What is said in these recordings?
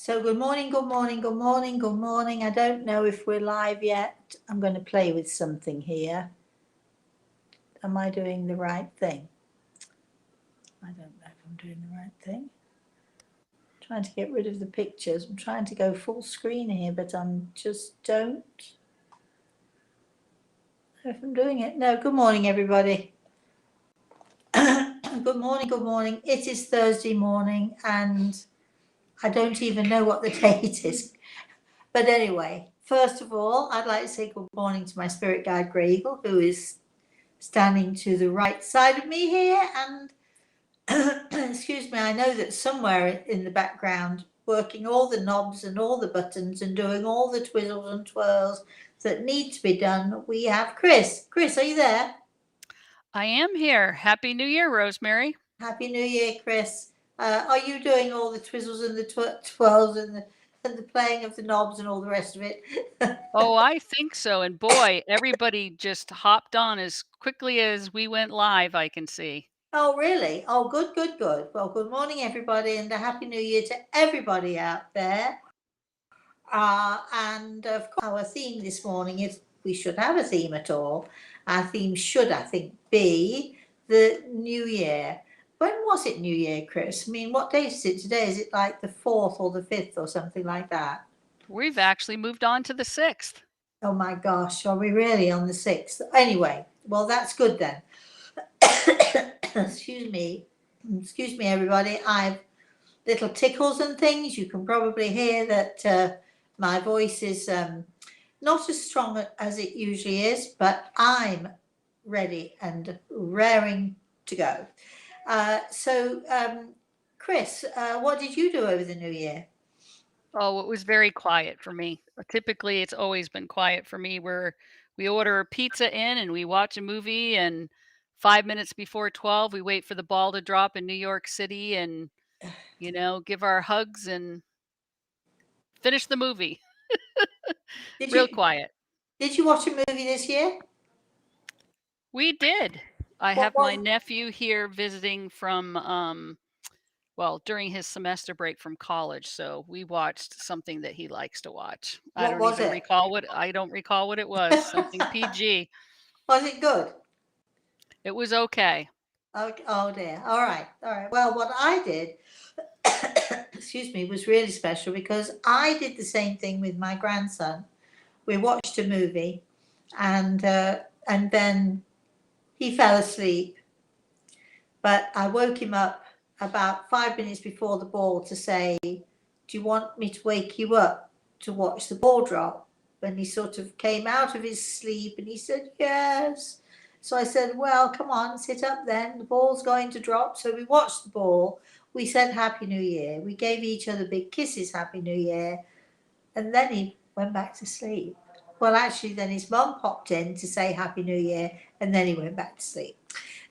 So good morning, good morning, good morning, good morning. I don't know if we're live yet. I'm going to play with something here. Am I doing the right thing? I don't know if I'm doing the right thing. I'm trying to get rid of the pictures. I'm trying to go full screen here, but I'm just don't know if I'm doing it. No, good morning, everybody. Good morning, good morning. It is Thursday morning and I don't even know what the date is. But anyway, first of all, I'd like to say good morning to my spirit guide, Grey Eagle, who is standing to the right side of me here. And excuse me, I know that somewhere in the background, working all the knobs and all the buttons and doing all the twizzles and twirls that need to be done, we have Chris. Chris, are you there? I am here. Happy New Year, Rosemary. Happy New Year, Chris. Are you doing all the twizzles and the twirls and the playing of the knobs and all the rest of it? Oh, I think so. And boy, everybody just hopped on as quickly as we went live, I can see. Oh, really? Oh, good, good, good. Well, good morning, everybody, and a Happy New Year to everybody out there. And of course, our theme this morning, if we should have a theme at all, our theme should, I think, be the New Year. When was it New Year, Chris? I mean, what day is it today? Is it like the 4th or the 5th or something like that? We've actually moved on to the 6th. Oh my gosh, are we really on the 6th? Anyway, well, that's good then. Excuse me. Excuse me, everybody. I've little tickles and things. You can probably hear that my voice is not as strong as it usually is, but I'm ready and raring to go. Chris, what did you do over the New Year? Oh, it was very quiet for me. Typically, it's always been quiet for me where we order a pizza in and we watch a movie, and 5 minutes before 12, we wait for the ball to drop in New York City and, give our hugs and finish the movie. Did Real you quiet. did you watch a movie this year? We did. I What have my was nephew here visiting from, during his semester break from college, so we watched something that he likes to watch. what was it? I don't recall what it was, something PG. Was it good? It was okay. Oh, oh dear. All right. All right. Well, what I did, excuse me, was really special because I did the same thing with my grandson. We watched a movie, and then he fell asleep. But I woke him up about 5 minutes before the ball to say, "Do you want me to wake you up to watch the ball drop?" When he sort of came out of his sleep and he said, "Yes." So I said, "Well, come on, sit up then. The ball's going to drop." So we watched the ball. We said Happy New Year. We gave each other big kisses, Happy New Year. And then he went back to sleep. Well, actually, then his mum popped in to say Happy New Year, and then he went back to sleep.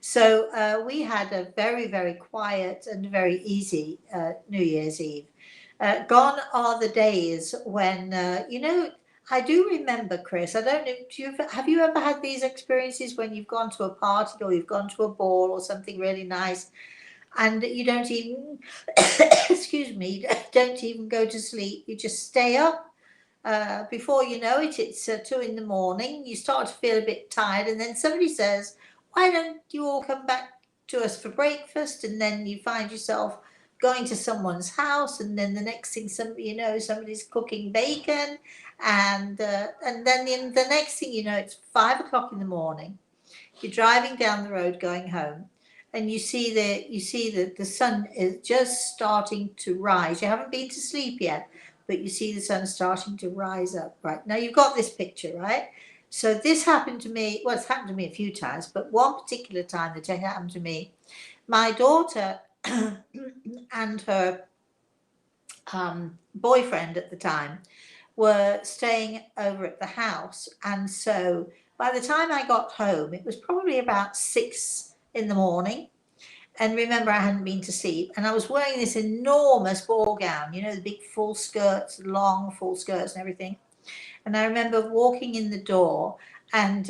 So we had a very, very quiet and very easy New Year's Eve. Gone are the days when, I do remember, Chris. I don't know. Have you ever had these experiences when you've gone to a party or you've gone to a ball or something really nice, and you don't even, excuse me, don't even go to sleep. You just stay up. Before you know it, it's 2 in the morning. You start to feel a bit tired, and then somebody says, "Why don't you all come back to us for breakfast?" And then you find yourself going to someone's house, and then the next thing somebody's cooking bacon, and then the next thing you know, it's 5 o'clock in the morning. You're driving down the road going home, and you see the sun is just starting to rise. You haven't been to sleep yet, but you see the sun starting to rise up. Right now, you've got this picture, right? So this happened to me. Well, it's happened to me a few times, but one particular time that it happened to me, my daughter and her boyfriend at the time were staying over at the house. And so by the time I got home, it was probably about 6 in the morning. And remember, I hadn't been to sleep. And I was wearing this enormous ball gown, the big full skirts, long full skirts and everything. And I remember walking in the door and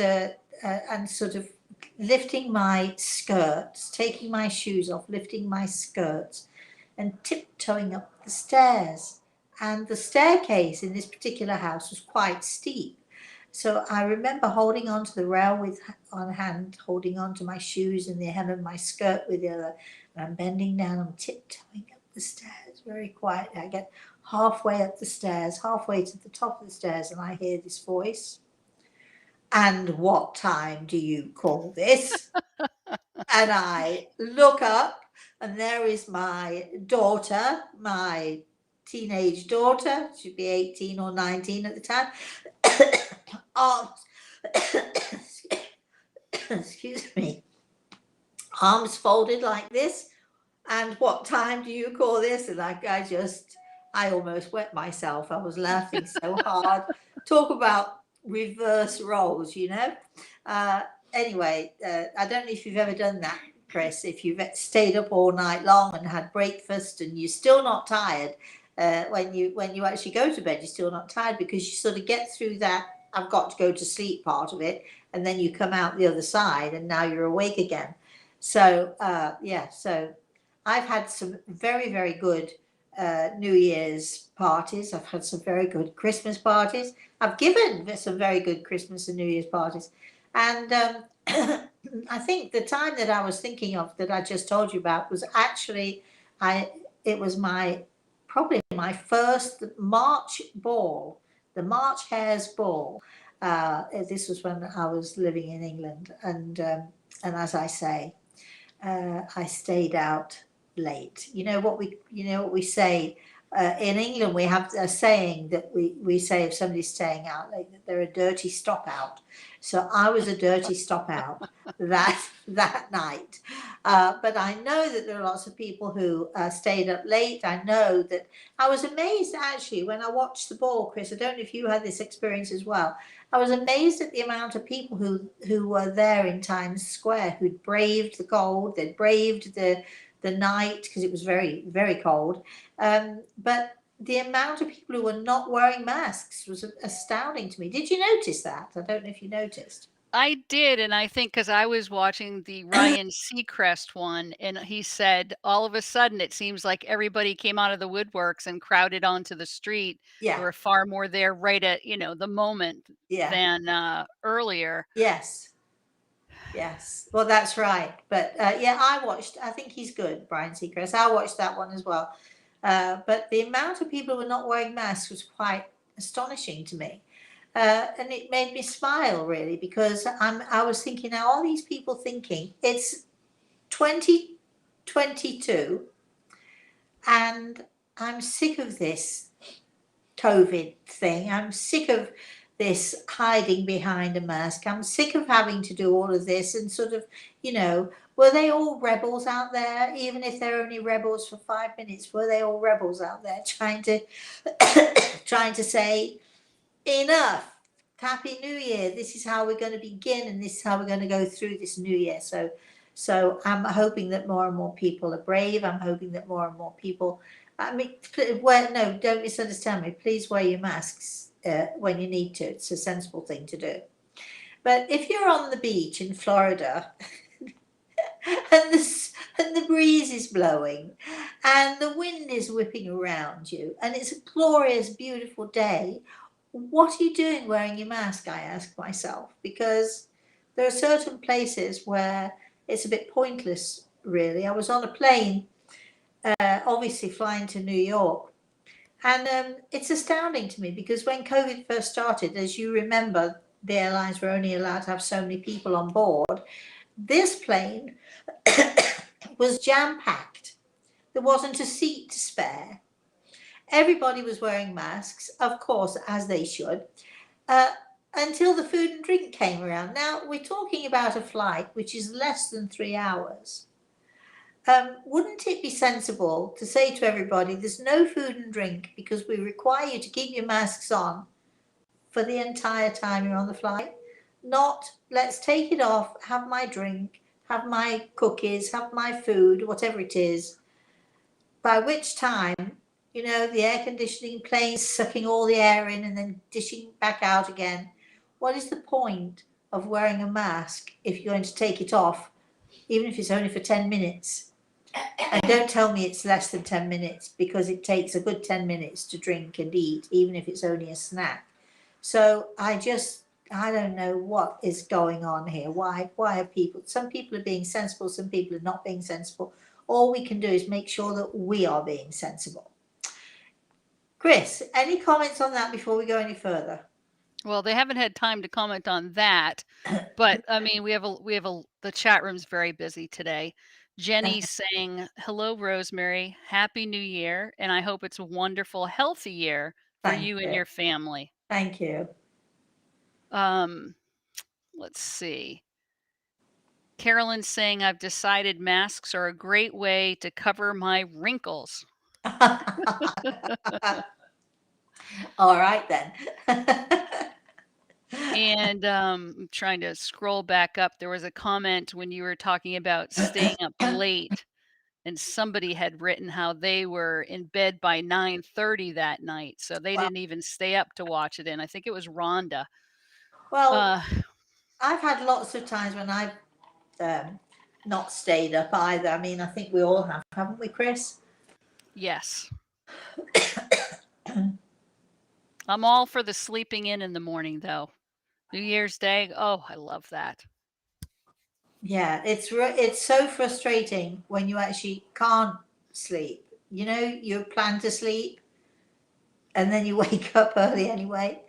sort of lifting my skirts, taking my shoes off, lifting my skirts, and tiptoeing up the stairs. and the staircase in this particular house was quite steep. So I remember holding onto the rail with one hand, holding onto my shoes and the hem of my skirt with the other. And I'm bending down, I'm tiptoeing up the stairs very quietly. I get halfway up the stairs, halfway to the top of the stairs, and I hear this voice. And what time do you call this? And I look up, and there is my daughter, my teenage daughter, she'd be 18 or 19 at the time, arms, excuse me, arms folded like this. And what time do you call this? And I almost wet myself. I was laughing so hard. Talk about reverse roles, you know. Anyway, I don't know if you've ever done that, Chris. If you've stayed up all night long and had breakfast and you're still not tired, when you actually go to bed, you're still not tired because you sort of get through that I've got to go to sleep part of it, and then you come out the other side and now you're awake again. So so I've had some very, very good New Year's parties. I've had some very good Christmas parties. I've given some very good Christmas and New Year's parties. And I think the time that I was thinking of that I just told you about was actually, it was probably my first March ball, the March Hares Ball. This was when I was living in England. And as I say, I stayed out late. You know what we say in England. We have a saying that we say if somebody's staying out late that they're a dirty stop out. So I was a dirty stop out that night. But I know that there are lots of people who stayed up late. I know that I was amazed actually when I watched the ball, Chris. I don't know if you had this experience as well. I was amazed at the amount of people who were there in Times Square, who'd braved the cold, they'd braved the night because it was very, very cold. But the amount of people who were not wearing masks was astounding to me. Did you notice that? I don't know if you noticed. I did, and I think because I was watching the Ryan Seacrest one, and he said all of a sudden it seems like everybody came out of the woodworks and crowded onto the street. There Yeah, were far more there right at, the moment yeah, than earlier. yes, yes. Well, that's right. But yeah, I think he's good, Brian Seacrest. I watched that one as well. But the amount of people who were not wearing masks was quite astonishing to me. And it made me smile really because I was thinking now all these people thinking it's 2022 and I'm sick of this COVID thing. I'm sick of this hiding behind a mask. I'm sick of having to do all of this and sort of, were they all rebels out there? Even if they're only rebels for 5 minutes, were they all rebels out there trying to trying to say enough? Happy New Year. This is how we're going to begin, and this is how we're going to go through this new year. So I'm hoping that more and more people are brave. I'm hoping that more and more people. I mean, no, don't misunderstand me. Please wear your masks when you need to. It's a sensible thing to do. But if you're on the beach in Florida and the breeze is blowing and the wind is whipping around you and it's a glorious, beautiful day, what are you doing wearing your mask? I ask myself, because there are certain places where it's a bit pointless, really. I was on a plane, obviously flying to New York, and it's astounding to me because when COVID first started, as you remember, the airlines were only allowed to have so many people on board. This plane was jam packed. There wasn't a seat to spare. Everybody was wearing masks, of course, as they should, uh, until the food and drink came around. Now, we're talking about a flight which is less than 3 hours. Wouldn't it be sensible to say to everybody, there's no food and drink because we require you to keep your masks on for the entire time you're on the flight? Not, let's take it off, have my drink, have my cookies, have my food, whatever it is, by which time, the air conditioning planes sucking all the air in and then dishing back out again. What is the point of wearing a mask if you're going to take it off, even if it's only for 10 minutes? And don't tell me it's less than 10 minutes, because it takes a good 10 minutes to drink and eat, even if it's only a snack. So I don't know what is going on here. Why are people, some people are being sensible, some people are not being sensible. All we can do is make sure that we are being sensible. Chris, any comments on that before we go any further? Well, they haven't had time to comment on that, but I mean, the chat room's very busy today. Jenny's saying, "Hello, Rosemary. Happy New Year, and I hope it's a wonderful, healthy year for Thank you and you. your family." Thank you. Let's see. Carolyn's saying, "I've decided masks are a great way to cover my wrinkles." All right then. And I'm trying to scroll back up. There was a comment when you were talking about staying up late, and somebody had written how they were in bed by 9:30 that night, so they Well, didn't even stay up to watch it. And I think it was Rhonda. well, Uh, I've had lots of times when I've not stayed up either. I mean, I think we all have, haven't we, Chris? yes, I'm all for the sleeping in the morning, though. New Year's Day, oh, I love that. Yeah, it's so frustrating when you actually can't sleep. You know, you plan to sleep and then you wake up early anyway.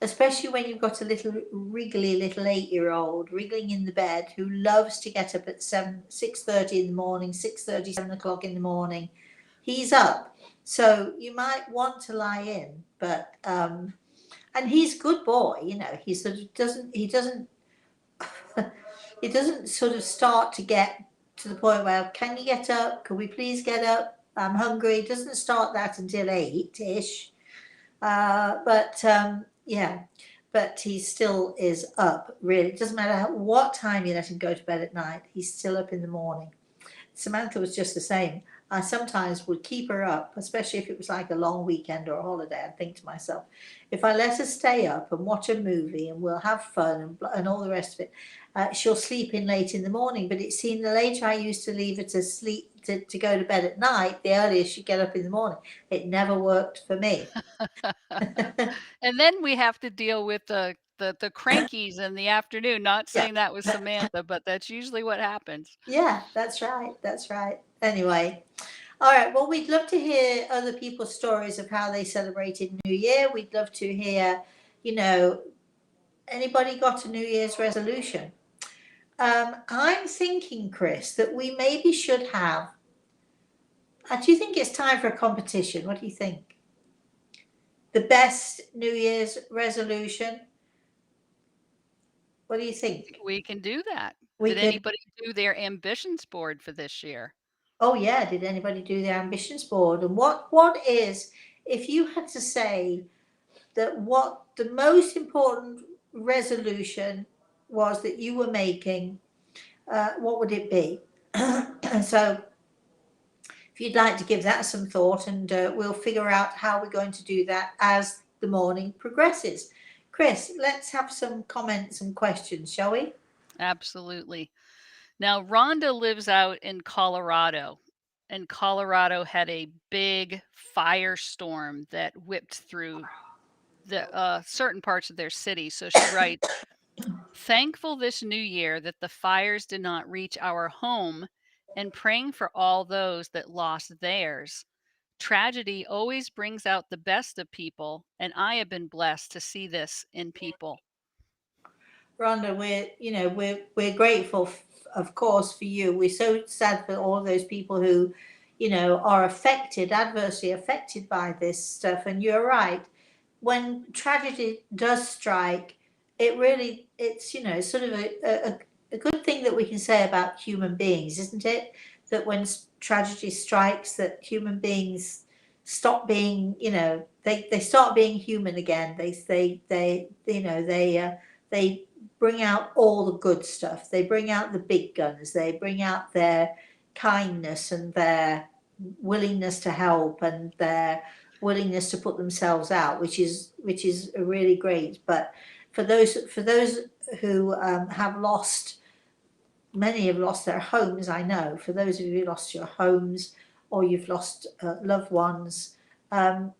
Especially when you've got a little wriggly little 8-year-old wriggling in the bed who loves to get up at 6:30 in the morning, 6:30, 7 o'clock in the morning. He's up, so you might want to lie in, but and he's a good boy, you know. He sort of doesn't. He doesn't. He doesn't sort of start to get to the point where, can you get up? Can we please get up? I'm hungry. He doesn't start that until 8-ish. But yeah, but he still is up, really. It doesn't matter what time you let him go to bed at night, he's still up in the morning. Samantha was just the same. I sometimes would keep her up, especially if it was like a long weekend or a holiday. I'd think to myself, if I let her stay up and watch a movie and we'll have fun and all the rest of it, she'll sleep in late in the morning. But it seemed the later I used to leave her to sleep to go to bed at night, the earlier she'd get up in the morning. It never worked for me. And then we have to deal with the crankies in the afternoon. Not Yeah. saying that was Samantha, but that's usually what happens. Yeah, that's right. That's right. Anyway, all right. Well, we'd love to hear other people's stories of how they celebrated New Year. We'd love to hear, you know, anybody got a New Year's resolution? I'm thinking, Chris, that we maybe should have. Do you think it's time for a competition? What do you think? The best New Year's resolution? What do you think? We can do that. We Did could. anybody do their ambitions board for this year? Oh yeah, did anybody do their ambitions board? And what is, if you had to say that what the most important resolution was that you were making, what would it be? So if you'd like to give that some thought, and we'll figure out how we're going to do that as the morning progresses. Chris, let's have some comments and questions, shall we? Absolutely. Now, Rhonda lives out in Colorado, and Colorado had a big firestorm that whipped through the certain parts of their city. So she writes, "Thankful this new year that the fires did not reach our home, and praying for all those that lost theirs. Tragedy always brings out the best of people, and I have been blessed to see this in people." Rhonda, we're grateful, of course, for you. We're so sad for all those people who, are affected, adversely affected by this stuff. And you're right. When tragedy does strike, it's sort of a good thing that we can say about human beings, isn't it? That when tragedy strikes, that human beings stop being, they start being human again. They bring out all the good stuff. They bring out the big guns. They bring out their kindness and their willingness to help and their willingness to put themselves out, which is really great. But for those who have lost many have lost their homes, I know. For those of you who lost your homes or you've lost loved ones, um,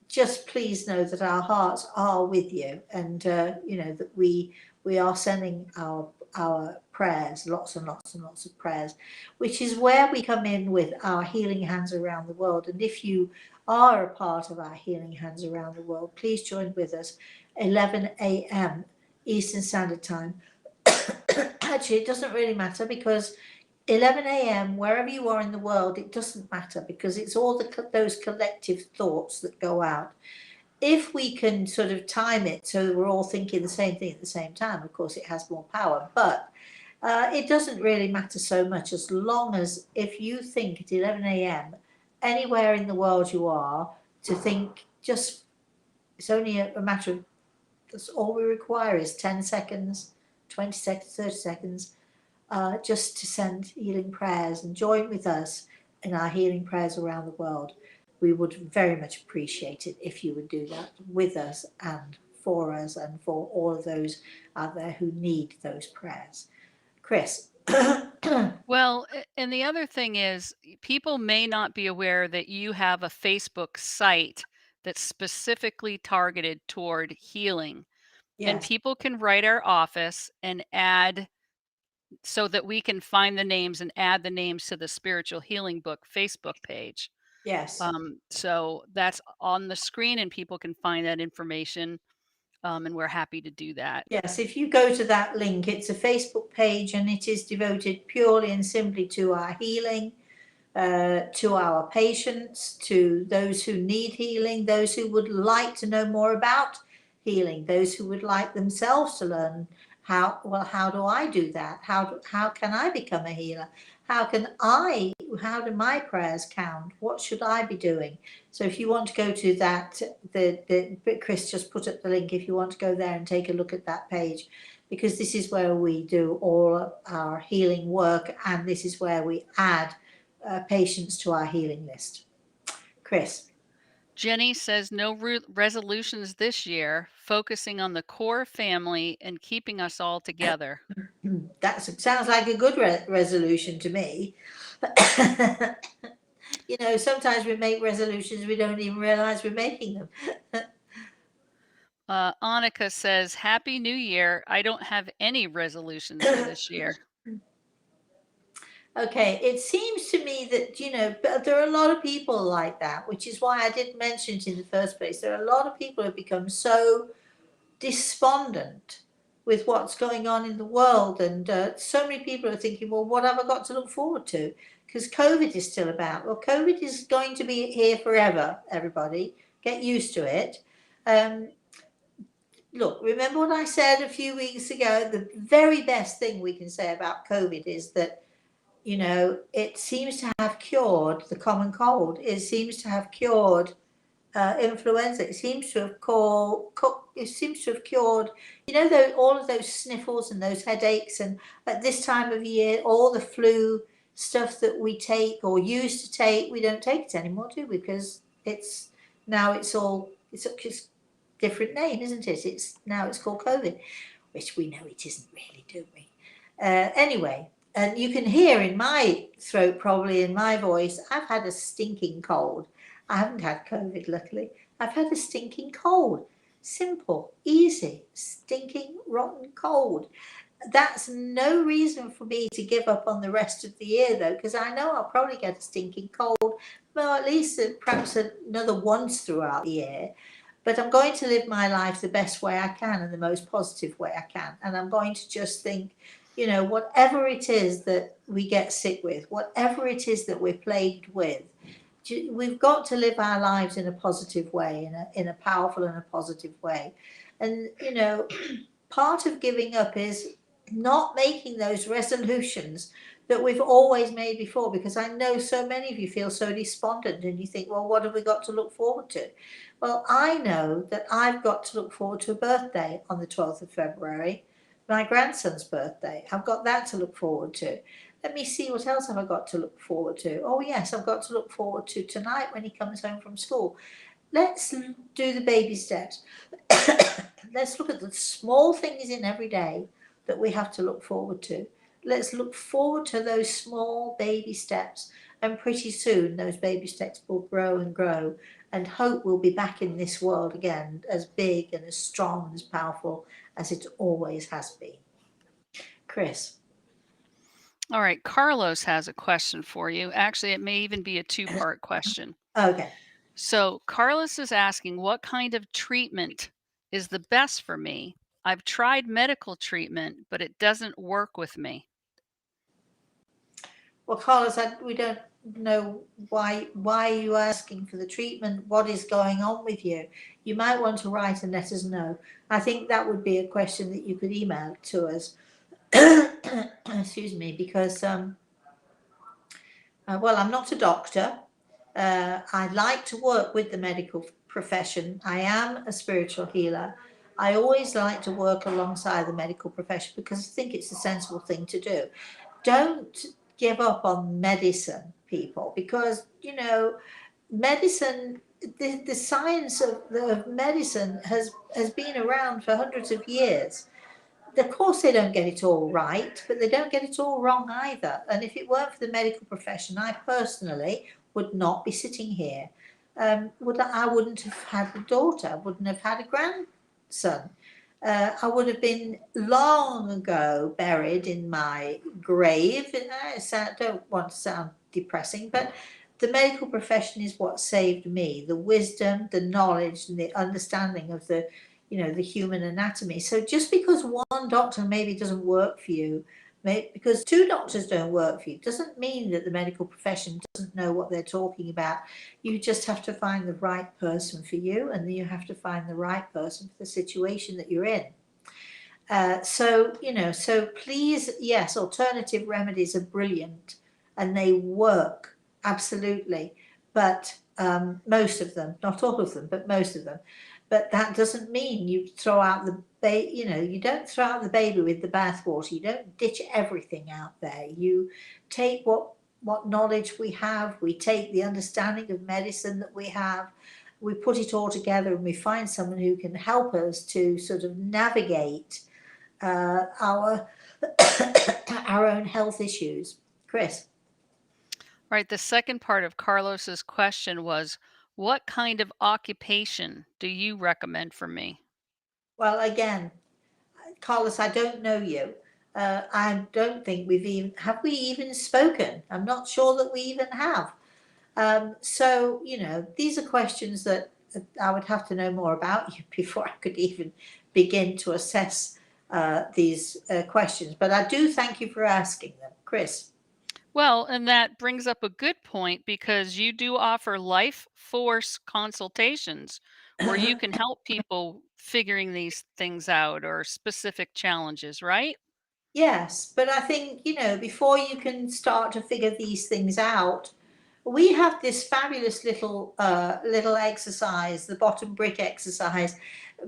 just please know that our hearts are with you, and that we are sending our prayers, lots and lots and lots of prayers, which is where we come in with our healing hands around the world. And if you are a part of our healing hands around the world, please join with us 11 a.m. Eastern Standard Time. Actually, it doesn't really matter, because 11 a.m. wherever you are in the world, it doesn't matter, because it's all those collective thoughts that go out. If we can sort of time it so that we're all thinking the same thing at the same time, of course it has more power. But it doesn't really matter so much, as long as if you think at 11 a.m. anywhere in the world you are, to think, just it's only a matter of, that's all we require is 10 seconds, 20 seconds, 30 seconds, just to send healing prayers and join with us in our healing prayers around the world. We would very much appreciate it if you would do that with us and for us and for all of those out there who need those prayers. Chris. Well, and the other thing is, people may not be aware that you have a Facebook site that's specifically targeted toward healing. And Yes, people can write our office and add, so that we can find the names and add the names to the Spiritual Healing Book Facebook page. yes, So that's on the screen and people can find that information. And we're happy to do that. yes. If you go to that link, it's a Facebook page and it is devoted purely and simply to our healing, to our patients, to those who need healing, those who would like to know more about healing, those who would like themselves to learn how do I do that? How can I become a healer? How do my prayers count? What should I be doing? So if you want to go to that, Chris just put up the link, if you want to go there and take a look at that page, because this is where we do all our healing work, and this is where we add patients to our healing list. Chris. Jenny says no resolutions this year, focusing on the core family and keeping us all together. That sounds like a good resolution to me. Sometimes we make resolutions, we don't even realize we're making them. Annika says, Happy New Year. I don't have any resolutions for this year. Okay, it seems to me that, but there are a lot of people like that, which is why I didn't mention it in the first place. There are a lot of people who have become so despondent with what's going on in the world, and so many people are thinking, well, what have I got to look forward to? Because COVID is still about. Well, COVID is going to be here forever, everybody. Get used to it. Look, remember what I said a few weeks ago? The very best thing we can say about COVID is that, it seems to have cured the common cold. It seems to have cured influenza. It seems to have cured, all of those sniffles and those headaches, and at this time of year, all the flu stuff that we take or used to take, we don't take it anymore, do we? Because it's a different name, isn't it? It's called COVID, which we know it isn't really, do we? Anyway, and you can hear in my throat, probably in my voice, I've had a stinking cold. I haven't had COVID, luckily. I've had a stinking cold. Simple, easy, stinking, rotten cold. That's no reason for me to give up on the rest of the year, though, because I know I'll probably get a stinking cold, well, at least perhaps another once throughout the year. But I'm going to live my life the best way I can and the most positive way I can. And I'm going to just think, whatever it is that we get sick with, whatever it is that we're plagued with, we've got to live our lives in a positive way, in a powerful and a positive way. And, part of giving up is not making those resolutions that we've always made before, because I know so many of you feel so despondent and you think, well, what have we got to look forward to? Well, I know that I've got to look forward to a birthday on the 12th of February, my grandson's birthday. I've got that to look forward to. Let me see, what else have I got to look forward to? Oh, yes, I've got to look forward to tonight when he comes home from school. Let's do the baby steps. Let's look at the small things in every day that we have to look forward to. let's look forward to those small baby steps, and pretty soon those baby steps will grow and grow, and hope we'll be back in this world again as big and as strong and as powerful as it always has been. Chris. All right, Carlos has a question for you. Actually, it may even be a two-part question. Okay. So, Carlos is asking, what kind of treatment is the best for me? I've tried medical treatment, but it doesn't work with me. Well, Carlos, we don't know why are you asking for the treatment? What is going on with you? You might want to write and let us know. I think that would be a question that you could email to us. Excuse me, because well, I'm not a doctor. I like to work with the medical profession. I am a spiritual healer. I always like to work alongside the medical profession because I think it's a sensible thing to do. Don't give up on medicine, people, because medicine, the science of medicine has been around for hundreds of years. Of course, they don't get it all right, but they don't get it all wrong either. And if it weren't for the medical profession, I personally would not be sitting here. I wouldn't have had a daughter, I wouldn't have had a grandson. I would have been long ago buried in my grave. And I don't want to sound depressing, but the medical profession is what saved me. The wisdom, the knowledge, and the understanding of the human anatomy. So just because one doctor maybe doesn't work for you, because two doctors don't work for you, doesn't mean that the medical profession doesn't know what they're talking about. You just have to find the right person for you, and then you have to find the right person for the situation that you're in. So please, yes, alternative remedies are brilliant and they work, absolutely. But most of them, not all of them, but most of them. But that doesn't mean you throw out you don't throw out the baby with the bathwater. You don't ditch everything out there. You take what knowledge we have, we take the understanding of medicine that we have, we put it all together, and we find someone who can help us to sort of navigate our our own health issues. Chris. All right, the second part of Carlos's question was, what kind of occupation do you recommend for me? Well, again, Carlos, I don't know you. I don't think have we even spoken? I'm not sure that we even have. So these are questions that I would have to know more about you before I could even begin to assess these questions. But I do thank you for asking them, Chris. Well, and that brings up a good point because you do offer life force consultations where you can help people figuring these things out or specific challenges, right? Yes, but I think, before you can start to figure these things out, we have this fabulous little exercise, the bottom brick exercise,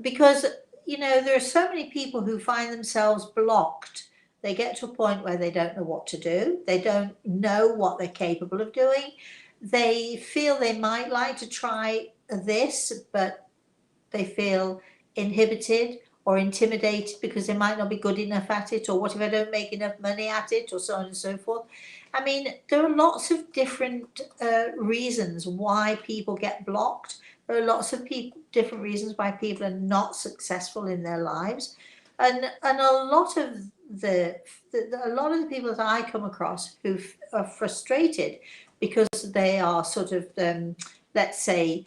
because there are so many people who find themselves blocked. They get to a point where they don't know what to do. They don't know what they're capable of doing. They feel they might like to try this, but they feel inhibited or intimidated because they might not be good enough at it, or what if I don't make enough money at it, or so on and so forth. I mean, there are lots of different reasons why people get blocked. There are lots of different reasons why people are not successful in their lives, and a lot of a lot of the people that I come across who are frustrated because they are sort of let's say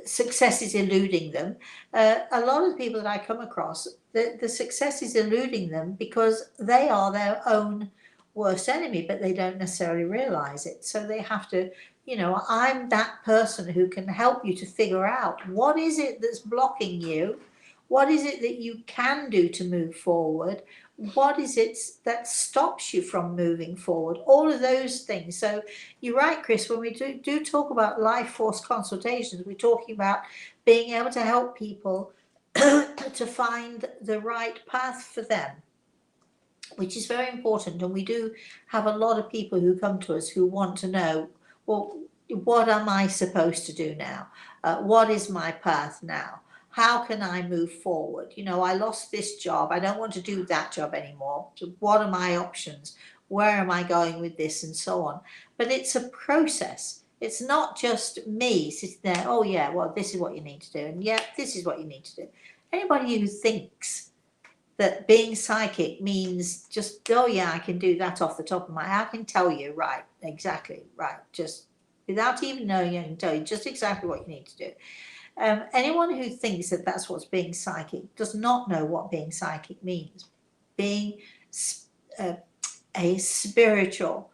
success is eluding them. A lot of the people that I come across, the success is eluding them because they are their own worst enemy, but they don't necessarily realize it. So they have to, I'm that person who can help you to figure out what is it that's blocking you, what is it that you can do to move forward, what is it that stops you from moving forward, all of those things. So you're right, Chris, when we do talk about life force consultations, we're talking about being able to help people to find the right path for them, which is very important. And we do have a lot of people who come to us who want to know, well, what am I supposed to do now? What is my path now? how can I move forward? You know, I lost this job. I don't want to do that job anymore. So what are my options? Where am I going with this, and so on? But it's a process. It's not just me sitting there, oh yeah, well, this is what you need to do, and yeah, this is what you need to do. Anybody who thinks that being psychic means just, oh yeah, I can do that off the top of my head, I can tell you, right, exactly, right, just without even knowing, I can tell you just exactly what you need to do. Anyone who thinks that that's what's being psychic does not know what being psychic means. Being uh, a spiritual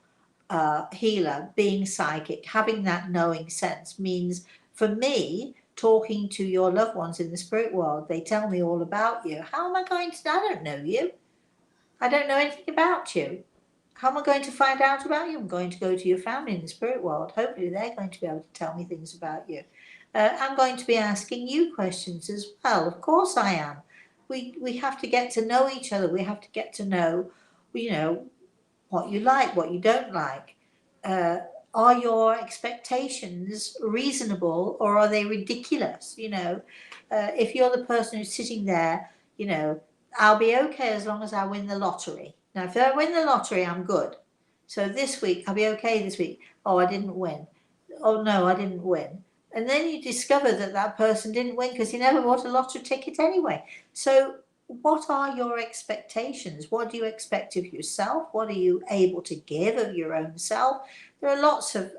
healer, being psychic, having that knowing sense means, for me, talking to your loved ones in the spirit world, they tell me all about you. How am I going to? I don't know you. I don't know anything about you. How am I going to find out about you? I'm going to go to your family in the spirit world. Hopefully, they're going to be able to tell me things about you. I'm going to be asking you questions as well. Of course, I am. We have to get to know each other. We have to get to know, you know, what you like, what you don't like. Uh, are your expectations reasonable or are they ridiculous? You know, if you're the person who's sitting there, you know, I'll be okay as long as I win the lottery. Now, if I win the lottery, I'm good. So this week, I'll be okay this week. Oh, I didn't win. Oh, no, I didn't win. And then you discover that that person didn't win because he never bought a lottery ticket anyway. So what are your expectations? What do you expect of yourself? What are you able to give of your own self? There are lots of,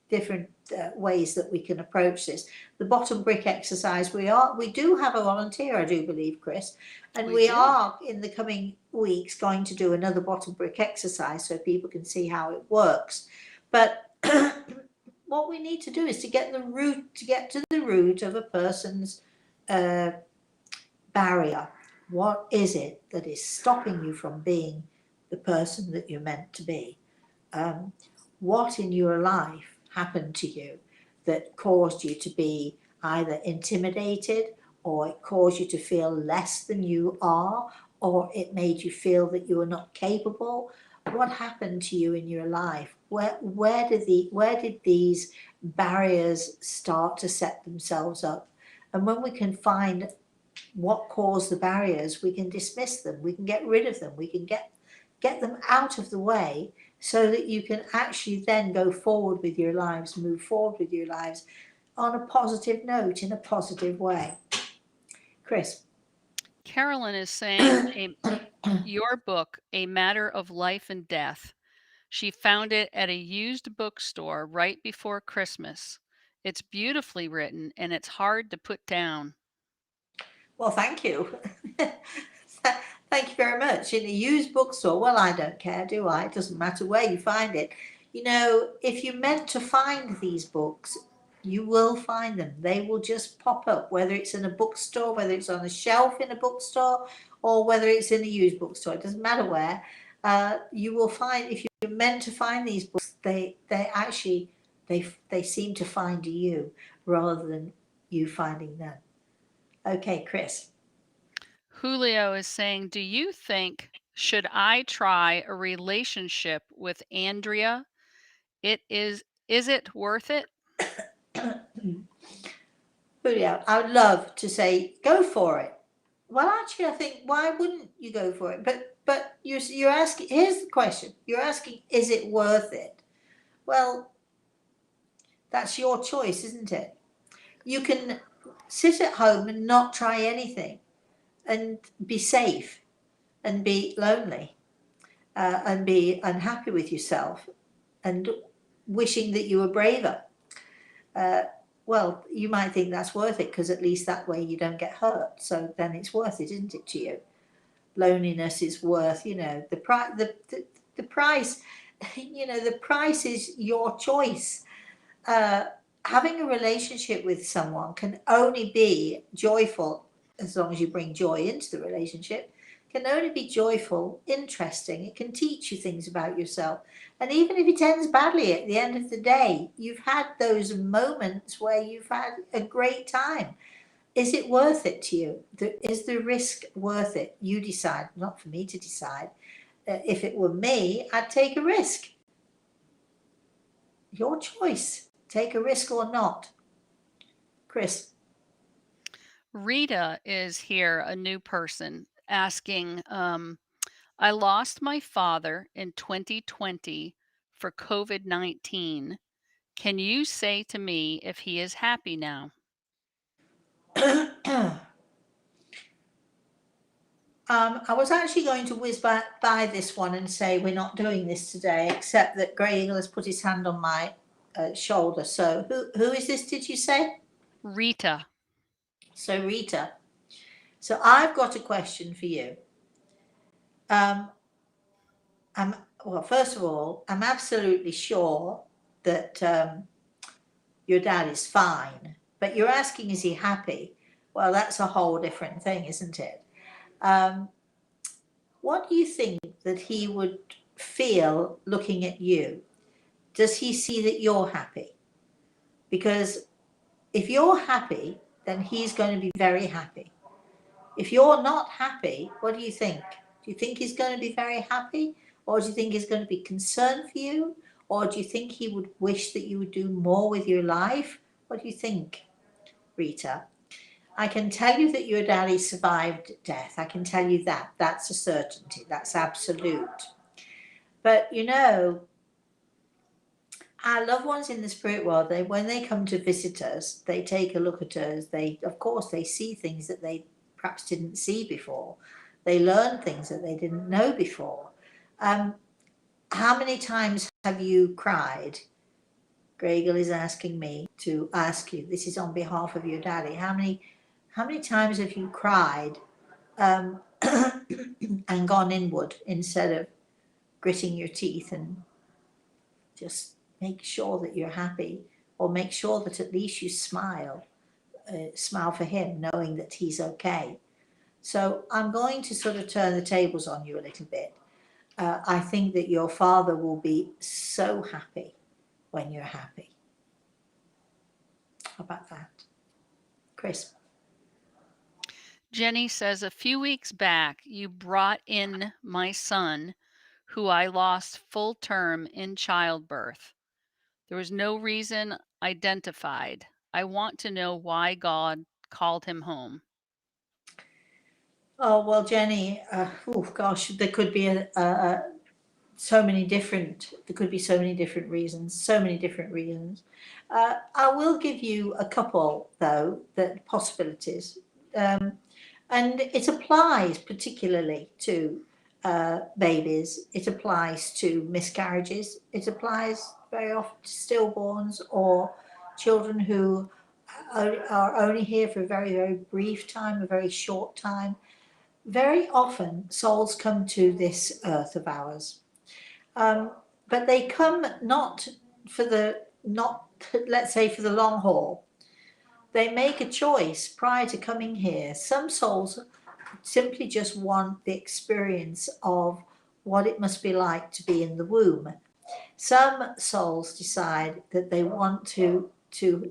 different ways that we can approach this. The bottom brick exercise, we do have a volunteer, I do believe, Chris, and we are in the coming weeks going to do another bottom brick exercise so people can see how it works. But what we need to do is to get to the root of a person's barrier. What is it that is stopping you from being the person that you're meant to be? What in your life happened to you that caused you to be either intimidated, or it caused you to feel less than you are, or it made you feel that you were not capable? What happened to you in your life? Where did these barriers start to set themselves up? And when we can find what caused the barriers, we can dismiss them, we can get rid of them, we can get them out of the way so that you can actually then go forward with your lives, move forward with your lives on a positive note, in a positive way. Chris. Carolyn is saying your book, A Matter of Life and Death. She found it at a used bookstore right before Christmas. It's beautifully written and it's hard to put down. Well, thank you. Thank you very much. In a used bookstore, well, I don't care, do I? It doesn't matter where you find it. You know, if you're meant to find these books, you will find them. They will just pop up, whether it's in a bookstore, whether it's on a shelf in a bookstore, or whether it's in a used bookstore. It doesn't matter where. You will find, if you're meant to find these books, they actually they seem to find you rather than you finding them. Okay, Chris. Julio is saying, do you think, should I try a relationship with Andrea? Is it worth it? Julio, I would love to say go for it. Well, actually, I think why wouldn't you go for it? But you're asking. Here's the question. You're asking, is it worth it? Well, that's your choice, isn't it? You can sit at home and not try anything, and be safe, and be lonely, and be unhappy with yourself, and wishing that you were braver. Uh, well, you might think that's worth it because at least that way you don't get hurt. So then it's worth it, isn't it, to you? Loneliness is worth, the price. The price, the price is your choice. Uh, Having a relationship with someone can only be joyful as long as you bring joy into the relationship. Can only be joyful, interesting. It can teach you things about yourself. And even if it ends badly at the end of the day, you've had those moments where you've had a great time. Is it worth it to you? Is the risk worth it? You decide, not for me to decide. If it were me, I'd take a risk. Your choice. Take a risk or not. Chris. Rita is here, a new person, asking, I lost my father in 2020 for COVID-19. Can you say to me if he is happy now? I was actually going to whiz by this one and say we're not doing this today, except that Grey Eagle has put his hand on my shoulder. So who is this, did you say? Rita. So Rita. So I've got a question for you. Um, well, first of all, I'm absolutely sure that your dad is fine, but you're asking, is he happy? Well, that's a whole different thing, isn't it? Um, what do you think that he would feel looking at you? Does he see that you're happy? Because if you're happy, then he's going to be very happy. If you're not happy, what do you think? Do you think he's going to be very happy? Or do you think he's going to be concerned for you? Or do you think he would wish that you would do more with your life? What do you think, Rita? I can tell you that your daddy survived death. I can tell you that. That's a certainty. That's absolute. But you know, our loved ones in the spirit world, when they come to visit us, they take a look at us. They, of course, they see things that they perhaps didn't see before. They learn things that they didn't know before. Um, how many times have you cried? Gregor is asking me to ask you. This is on behalf of your daddy. How many times have you cried and gone inward instead of gritting your teeth and just make sure that you're happy, or make sure that at least you smile for him, knowing that he's okay. So I'm going to sort of turn the tables on you a little bit. I think that your father will be so happy when you're happy. How about that, Chris? Jenny says, a few weeks back, you brought in my son, who I lost full term in childbirth. There was no reason identified. I want to know why God called him home. Oh well, Jenny. Oh gosh, there could be so many different. There could be so many different reasons. So many different reasons. I will give you a couple though, that possibilities, and it applies particularly to babies. It applies to miscarriages. It applies very often to stillborns or children who are only here for a very, very brief time, a very short time. Very often, souls come to this earth of ours, um, but they come not for the not let's say for the long haul. They make a choice prior to coming here. Some souls simply just want the experience of what it must be like to be in the womb. Some souls decide that they want to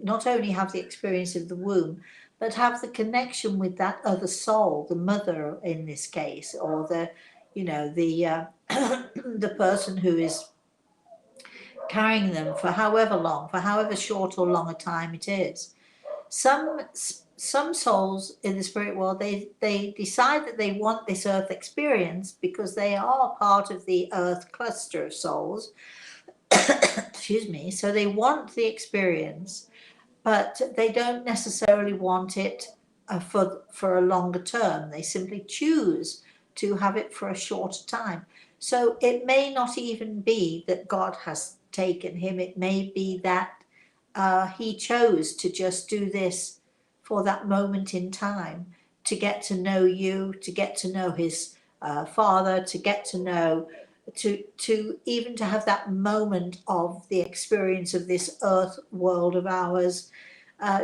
not only have the experience of the womb, but have the connection with that other soul, the mother in this case, or the, the person who is carrying them for however long, for however short or long a time it is. Some souls in the spirit world, they decide that they want this earth experience because they are part of the earth cluster of souls. Excuse me. So they want the experience, but they don't necessarily want it for a longer term. They simply choose to have it for a shorter time. So it may not even be that God has taken him. It may be that he chose to just do this for that moment in time, to get to know you, to get to know his father, to get to know, to even to have that moment of the experience of this earth world of ours,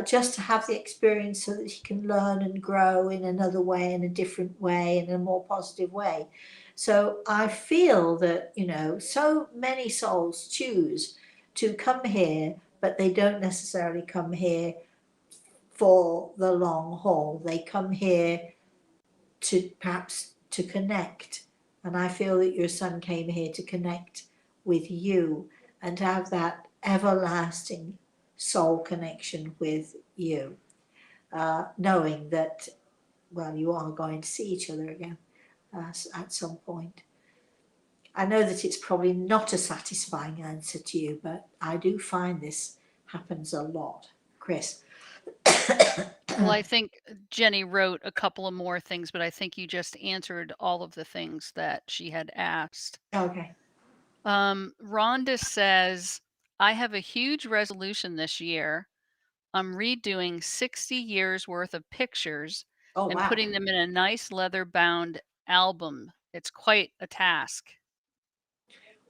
just to have the experience so that he can learn and grow in another way, in a different way, in a more positive way. So I feel that, so many souls choose to come here, but they don't necessarily come here for the long haul. They come here to perhaps to connect. And I feel that your son came here to connect with you and to have that everlasting soul connection with you. knowing that, well, you are going to see each other again at some point. I know that it's probably not a satisfying answer to you, but I do find this happens a lot. Chris. Well, I think Jenny wrote a couple of more things, but I think you just answered all of the things that she had asked. Okay. Rhonda says, I have a huge resolution this year. I'm redoing 60 years worth of pictures Oh, and wow. putting them in a nice leather bound album. It's quite a task.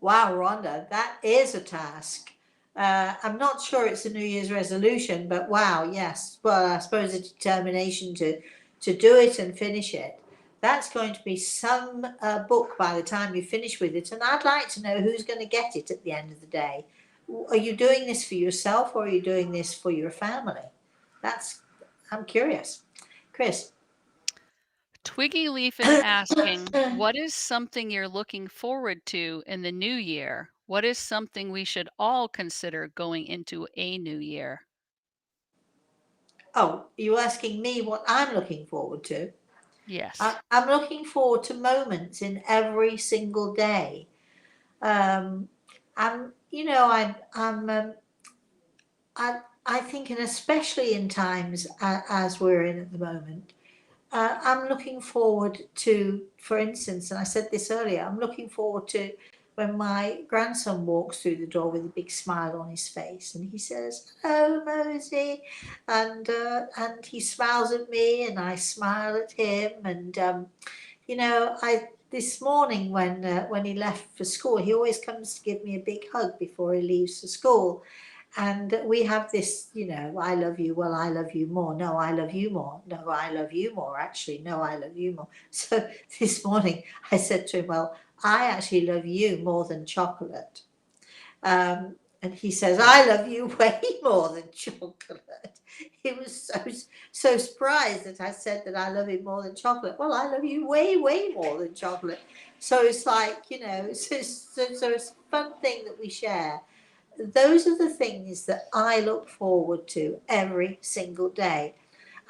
Wow, Rhonda, that is a task. I'm not sure it's a New Year's resolution, but wow, yes. Well, I suppose a determination to do it and finish it. That's going to be some book by the time you finish with it, and I'd like to know who's going to get it at the end of the day. Are you doing this for yourself, or are you doing this for your family? That's I'm curious. Chris. Twiggy Leaf is asking, what is something you're looking forward to in the new year? What is something we should all consider going into a new year? Oh, you're asking me what I'm looking forward to? Yes. I'm looking forward to moments in every single day. Um, I think, and especially in times as we're in at the moment, I'm looking forward to, for instance, and I said this earlier, I'm looking forward to when my grandson walks through the door with a big smile on his face and he says, "Hello, Mosey," and he smiles at me and I smile at him. And I this morning when he left for school, he always comes to give me a big hug before he leaves for school. And we have this, I love you, well, I love you more. No, I love you more. No, I love you more. Actually, no, I love you more. So this morning I said to him, well, I actually love you more than chocolate. And he says, I love you way more than chocolate. He was so surprised that I said that I love him more than chocolate. Well, I love you way, way more than chocolate. So it's like, so it's a fun thing that we share. Those are the things that I look forward to every single day.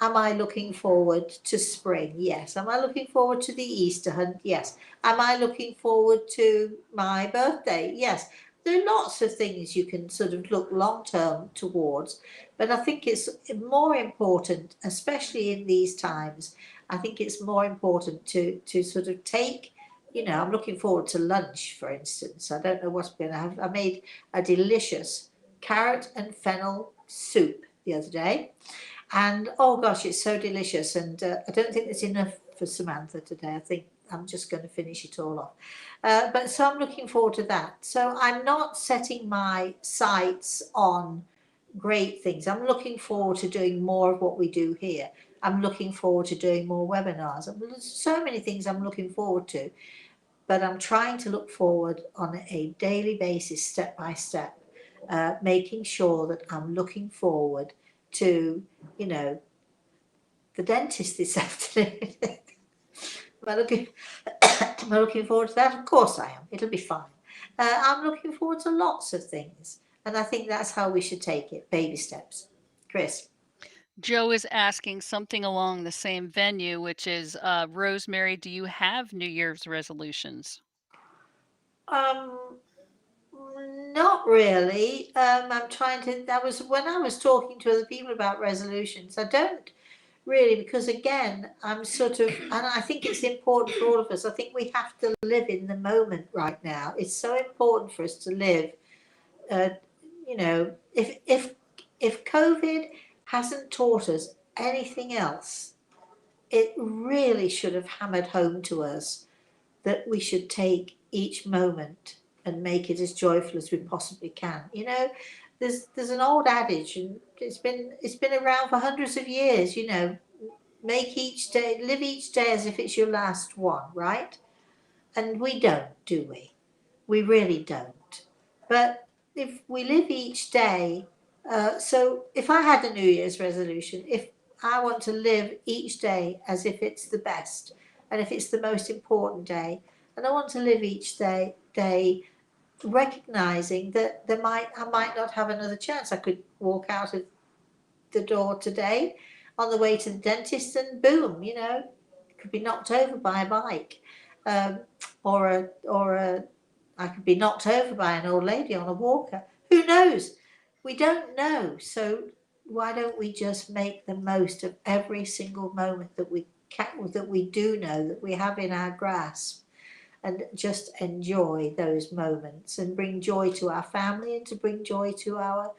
Am I looking forward to spring? Yes. Am I looking forward to the Easter hunt? Yes. Am I looking forward to my birthday? Yes. There are lots of things you can sort of look long term towards, but I think it's more important, especially in these times. I think it's more important to sort of take. I'm looking forward to lunch, for instance. I don't know what I'm going to have. I made a delicious carrot and fennel soup the other day, and oh gosh, it's so delicious. And I don't think there's enough for Samantha today. I think I'm just going to finish it all off. But so I'm looking forward to that. So I'm not setting my sights on great things. I'm looking forward to doing more of what we do here. I'm looking forward to doing more webinars. There's so many things I'm looking forward to, but I'm trying to look forward on a daily basis, step by step, making sure that I'm looking forward to, you know, the dentist this afternoon. am, I looking, am I looking forward to that? Of course I am. It'll be fine. I'm looking forward to lots of things. And I think that's how we should take it, baby steps. Chris. Joe is asking something along the same venue, which is Rosemary, do you have New Year's resolutions? Um, Not really. I'm trying to. That was when I was talking to other people about resolutions. I don't really, because again, I'm sort of, and I think it's important for all of us. I think we have to live in the moment right now. It's so important for us to live. Uh, if COVID hasn't taught us anything else, it really should have hammered home to us that we should take each moment and make it as joyful as we possibly can. There's an old adage, and it's been around for hundreds of years. Make each day, live each day as if it's your last one, right? And we don't, do we? We really don't. But if we live each day, so if I had a New Year's resolution, if I want to live each day as if it's the best and if it's the most important day, and I want to live each day recognizing that I might not have another chance. I could walk out of the door today on the way to the dentist and boom, could be knocked over by a bike, um, or I could be knocked over by an old lady on a walker. Who knows? We don't know. So why don't we just make the most of every single moment that we do know that we have in our grasp, and just enjoy those moments and bring joy to our family and to bring joy to our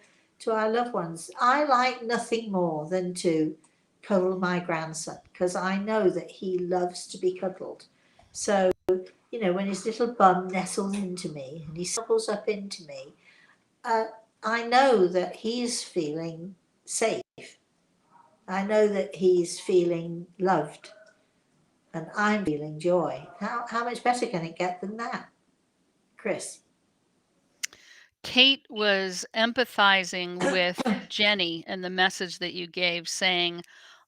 loved ones. I like nothing more than to cuddle my grandson because I know that he loves to be cuddled. So, when his little bum nestles into me and he snuggles up into me, uh, I know that he's feeling safe. I know that he's feeling loved and I'm feeling joy. How much better can it get than that, Chris? Kate was empathizing with Jenny and the message that you gave, saying,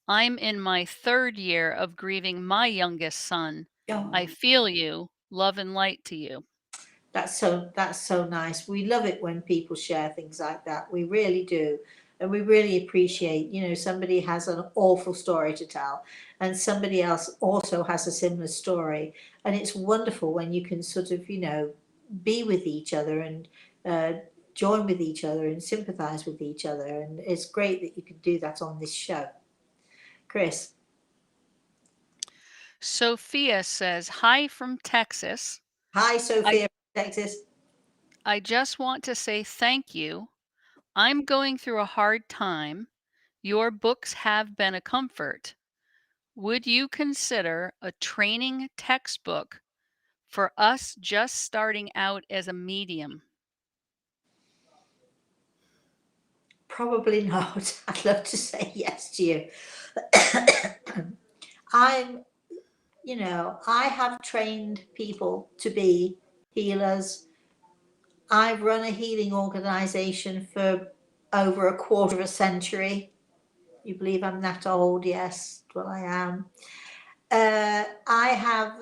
I'm in my 3rd year of grieving my youngest son. I Oh, feel you. Love and light to you. that's so nice. We love it when people share things like that. We really do. And we really appreciate, somebody has an awful story to tell and somebody else also has a similar story. And it's wonderful when you can sort of, be with each other and uh, join with each other and sympathize with each other. And it's great that you can do that on this show. Chris. Sophia says, Hi from Texas. Hi, I, Sophia, Texas. I just want to say thank you. I'm going through a hard time. Your books have been a comfort. Would you consider a training textbook for us just starting out as a medium? Probably not. I'd love to say yes to you. I'm, I have trained people to be healers. I've run a healing organization for over a quarter of a century. You believe I'm that old? Yes, well, I am. I have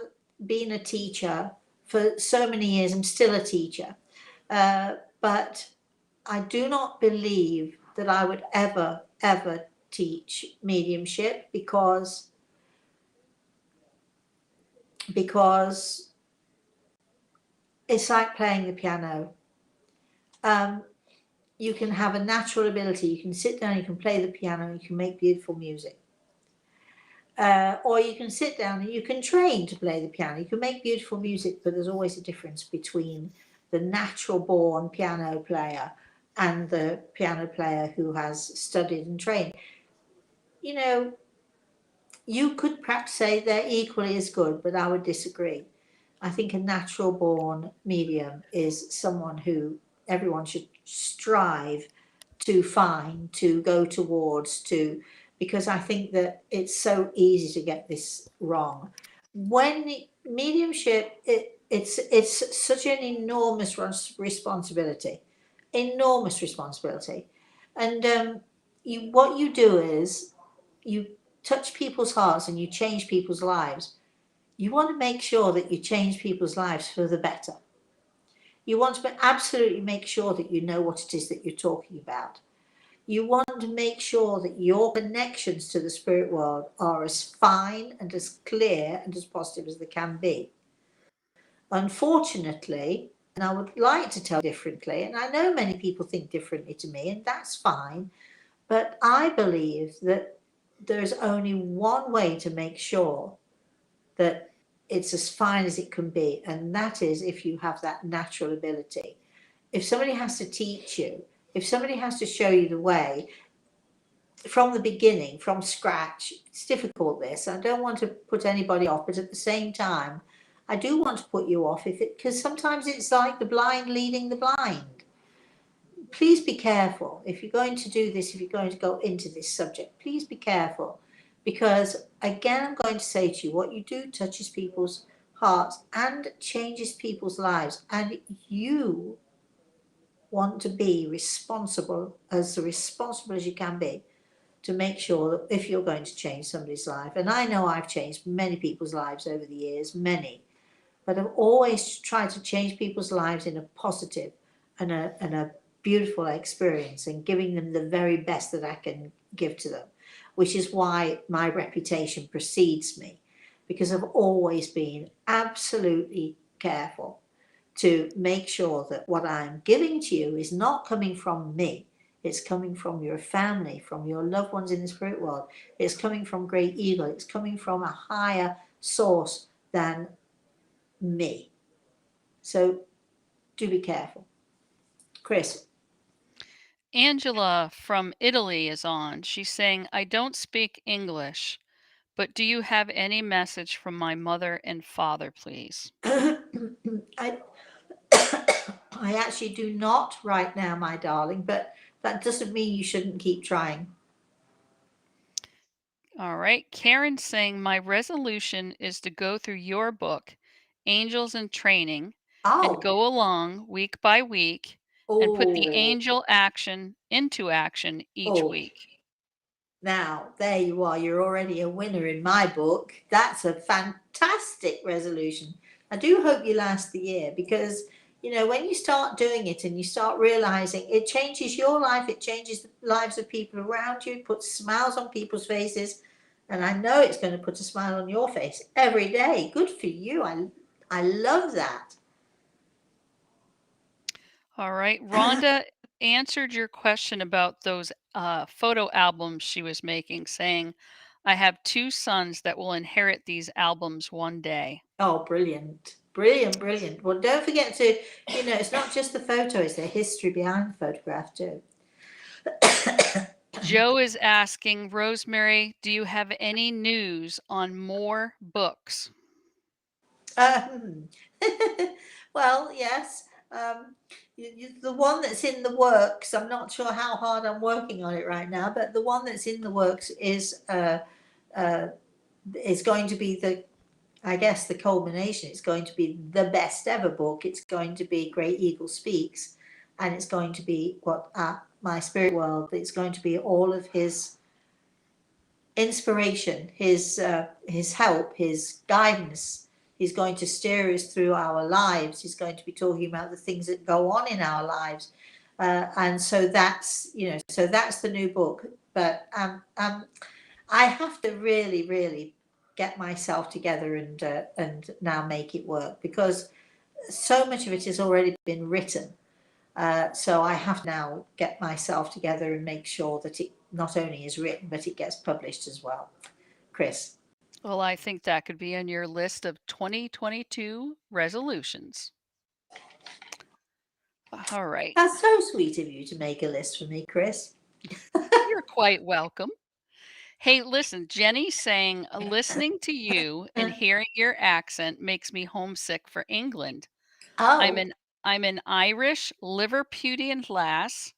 been a teacher for so many years. I'm still a teacher. But I do not believe that I would ever teach mediumship because it's like playing the piano. Um, you can have a natural ability. You can sit down, you can play the piano, you can make beautiful music. Or you can sit down and you can train to play the piano. You can make beautiful music, but there's always a difference between the natural born piano player and the piano player who has studied and trained. You know, you could perhaps say they're equally as good, but I would disagree. I think a natural born medium is someone who everyone should strive to find, to go towards, because I think that it's so easy to get this wrong. When mediumship, it's such an enormous responsibility, enormous responsibility, and what you do is you touch people's hearts and you change people's lives. You want to make sure that you change people's lives for the better. You want to absolutely make sure that you know what it is that you're talking about. You want to make sure that your connections to the spirit world are as fine and as clear and as positive as they can be. Unfortunately, and I would like to tell differently, and I know many people think differently to me, and that's fine, but I believe that there's only one way to make sure that it's as fine as it can be, and that is if you have that natural ability. If somebody has to teach you, if somebody has to show you the way from the beginning, from scratch, it's difficult. This I don't want to put anybody off, but at the same time, I do want to put you off if it because sometimes it's like the blind leading the blind. Please be careful if you're going to do this, if you're going to go into this subject, please be careful because, again, I'm going to say to you, what you do touches people's hearts and changes people's lives, and you want to be responsible as you can be to make sure that if you're going to change somebody's life, and I know I've changed many people's lives over the years, many, but I've always tried to change people's lives in a positive and a beautiful experience and giving them the very best that I can give to them, which is why my reputation precedes me, because I've always been absolutely careful to make sure that what I'm giving to you is not coming from me. It's coming from your family, from your loved ones in the spirit world. It's coming from Great Eagle. It's coming from a higher source than me. So do be careful. Chris. Angela from Italy is on. She's saying, I don't speak English, but do you have any message from my mother and father, please? I I actually do not right now, my darling, but that doesn't mean you shouldn't keep trying. All right. Karen's saying, my resolution is to go through your book, Angels in Training, and Oh, go along week by week and put the oh, angel action into action each oh. week. Now, there you are. You're already a winner in my book. That's a fantastic resolution. I do hope you last the year because, when you start doing it and you start realizing it changes your life, it changes the lives of people around you, it puts smiles on people's faces. And I know it's going to put a smile on your face every day. Good for you. I love that. All right. Rhonda answered your question about those photo albums she was making, saying, I have 2 sons that will inherit these albums one day. Oh, brilliant. Brilliant, brilliant. Well, don't forget to, it's not just the photo, it's the history behind the photograph too. Joe is asking, Rosemary, do you have any news on more books? Um, well, yes. The one that's in the works, I'm not sure how hard I'm working on it right now, but the one that's in the works uh, is going to be I guess the culmination. It's going to be the best ever book. It's going to be Great Eagle Speaks, and it's going to be what my spirit world. It's going to be all of his inspiration, his help, his guidance. He's going to steer us through our lives. He's going to be talking about the things that go on in our lives, and so that's the new book. But I have to really, really get myself together and now make it work because so much of it has already been written. So I have to now get myself together and make sure that it not only is written but it gets published as well. Chris. Well, I think that could be on your list of 2022 resolutions. All right. That's so sweet of you to make a list for me, Chris. You're quite welcome. Hey, listen, Jenny's saying, listening to you and hearing your accent makes me homesick for England. I'm Oh, an I'm an Irish Liverpudlian lass.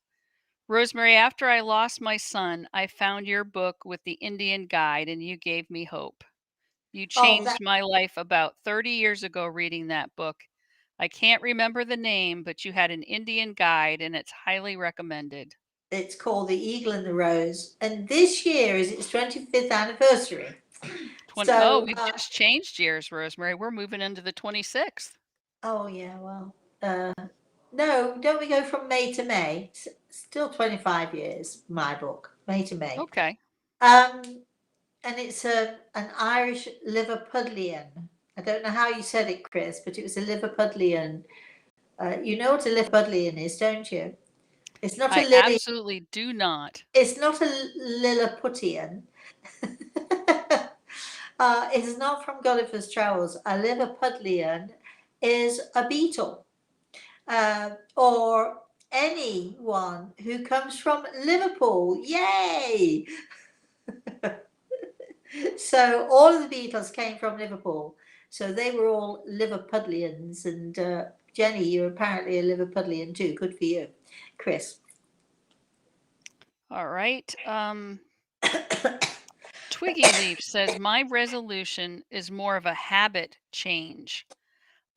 Rosemary, after I lost my son, I found your book with the Indian guide and you gave me hope. You oh, that changed my life about 30 years ago reading that book. I can't remember the name, but you had an Indian guide and it's highly recommended. it's called The Eagle and the Rose, and this year is its 25th anniversary. 20, oh, So, we've just changed years, Rosemary. We're moving into the 26th. oh yeah, well, no, don't we go from May to May? Still 25 years, my book, May to May. Okay. Um, and it's an Irish Liverpudlian. I don't know how you said it, Chris, but it was a Liverpudlian. You know what a Liverpudlian is, don't you? It's not a I lily. absolutely do not. It's not a Lilliputian. It is not from Gulliver's Travels. A Liverpudlian is a beetle, or anyone who comes from Liverpool. Yay! So all of the Beatles came from Liverpool. So they were all Liverpudlians. And Jenny, you're apparently a Liverpudlian too. Good for you. Chris. All right. Twiggy Leaf says, my resolution is more of a habit change.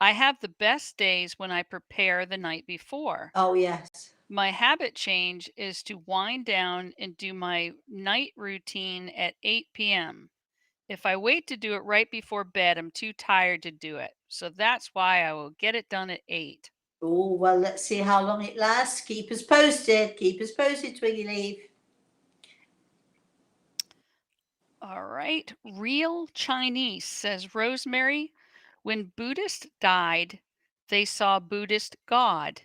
I have the best days when I prepare the night before. Oh, yes. My habit change is to wind down and do my night routine at 8 p.m. If I wait to do it right before bed, I'm too tired to do it. So that's why I will get it done at 8. Oh, well, let's see how long it lasts. Keep us posted. Keep us posted, Twiggy Leaf. All right. Real Chinese, says Rosemary. When Buddhists died, they saw Buddhist God.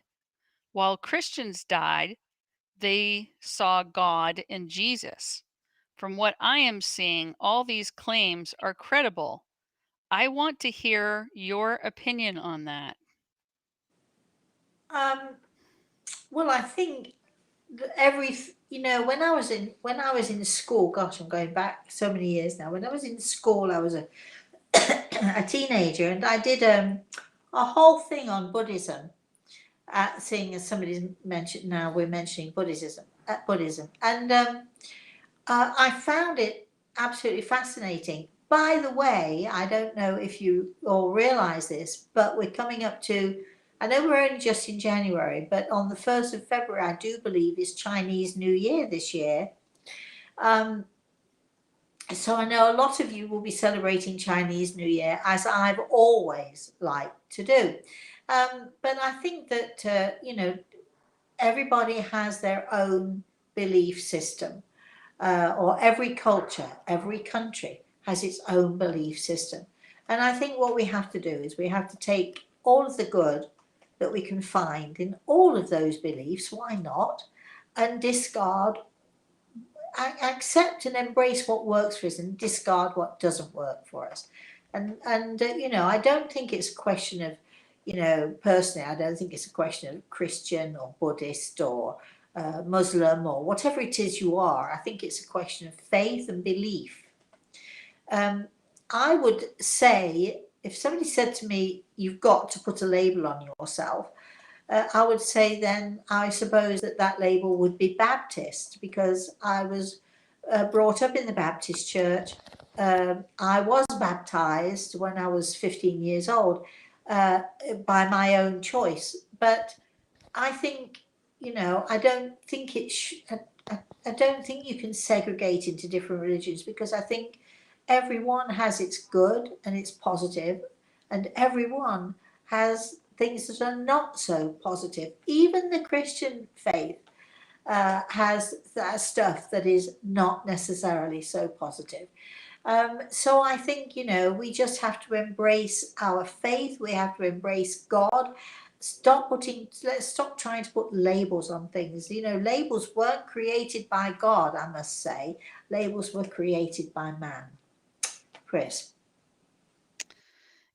While Christians died, they saw God in Jesus. From what I am seeing, all these claims are credible. I want to hear your opinion on that. Um, well, I think that when I was in school, gosh, I'm going back so many years now. When I was in school, I was a a teenager, and I did a whole thing on Buddhism. Seeing as somebody's mentioned now, we're mentioning Buddhism, and I found it absolutely fascinating. By the way, I don't know if you all realise this, but we're coming up to, I know we're only just in January, but on the 1st of February, I do believe is Chinese New Year this year. Um, so I know a lot of you will be celebrating Chinese New Year, as I've always liked to do. But I think that, everybody has their own belief system, or every culture, every country has its own belief system. And I think what we have to do is we have to take all of the good that we can find in all of those beliefs, why not, and discard, accept and embrace what works for us and discard what doesn't work for us. And I don't think it's a question of, personally, I don't think it's a question of Christian or Buddhist or Muslim or whatever it is you are. I think it's a question of faith and belief. Um, I would say if somebody said to me, "You've got to put a label on yourself," I would say then I suppose that label would be Baptist, because I was brought up in the Baptist church. I was baptized when I was 15 years old, uh, by my own choice. But I think, I don't think I don't think you can segregate into different religions, because I think everyone has its good and its positive, and everyone has things that are not so positive. Even the Christian faith has that stuff that is not necessarily so positive. So I think, we just have to embrace our faith. We have to embrace God. Let's stop trying to put labels on things. Labels weren't created by God, I must say. Labels were created by man. Chris.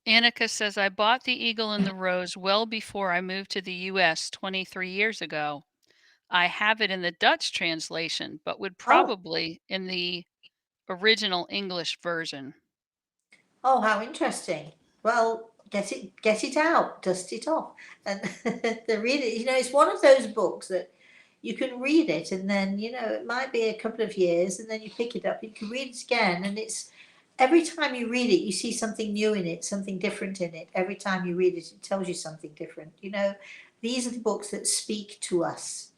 Annika says, I bought The Eagle and the Rose well before I moved to the US 23 years ago. I have it in the Dutch translation, but would Oh, probably in the original English version. oh, how interesting. Well, get it out, dust it off, and read it. It's one of those books that you can read it, and then it might be a couple of years, and then you pick it up, you can read it again, and it's every time you read it, you see something new in it, something different in it. Every time you read it, it tells you something different. These are the books that speak to us,